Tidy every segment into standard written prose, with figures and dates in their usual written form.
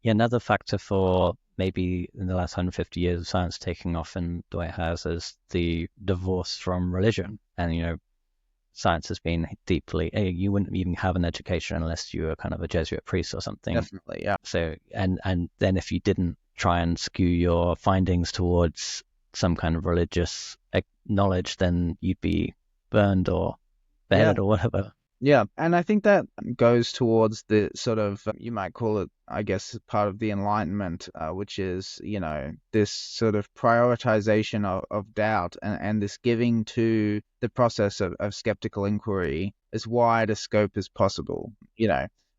Another factor for maybe in the last 150 years of science taking off in the way it has is the divorce from religion. And, science has been deeply, you wouldn't even have an education unless you were kind of a Jesuit priest or something. Definitely, yeah. So, and then if you didn't try and skew your findings towards some kind of religious knowledge, then you'd be burned or beheaded or whatever. Yeah, and I think that goes towards the sort of, you might call it, I guess, part of the Enlightenment, which is, this sort of prioritization of doubt and this giving to the process of skeptical inquiry as wide a scope as possible.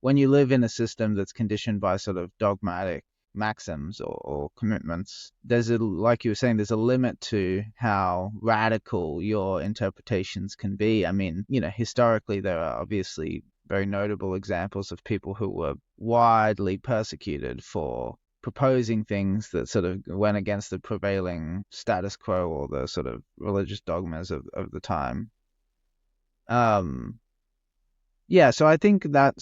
When you live in a system that's conditioned by sort of dogmatic maxims or commitments, like you were saying, there's a limit to how radical your interpretations can be. I mean, historically there are obviously very notable examples of people who were widely persecuted for proposing things that sort of went against the prevailing status quo or the sort of religious dogmas of the time. Yeah, so I think that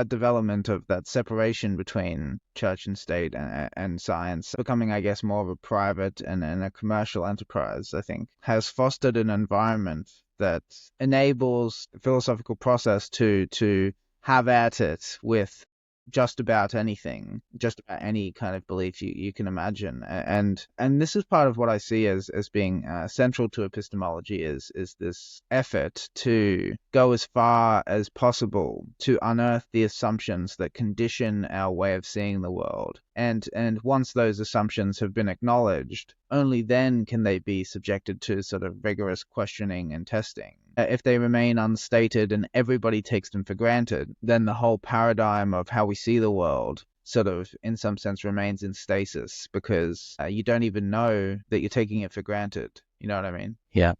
development of that separation between church and state and science becoming, I guess, more of a private and a commercial enterprise, I think, has fostered an environment that enables the philosophical process to have at it with just about anything, just about any kind of belief you can imagine. And this is part of what I see as being central to epistemology is this effort to go as far as possible to unearth the assumptions that condition our way of seeing the world. And once those assumptions have been acknowledged, only then can they be subjected to sort of rigorous questioning and testing. If they remain unstated and everybody takes them for granted, then the whole paradigm of how we see the world sort of, in some sense, remains in stasis because you don't even know that you're taking it for granted. You know what I mean? Yeah.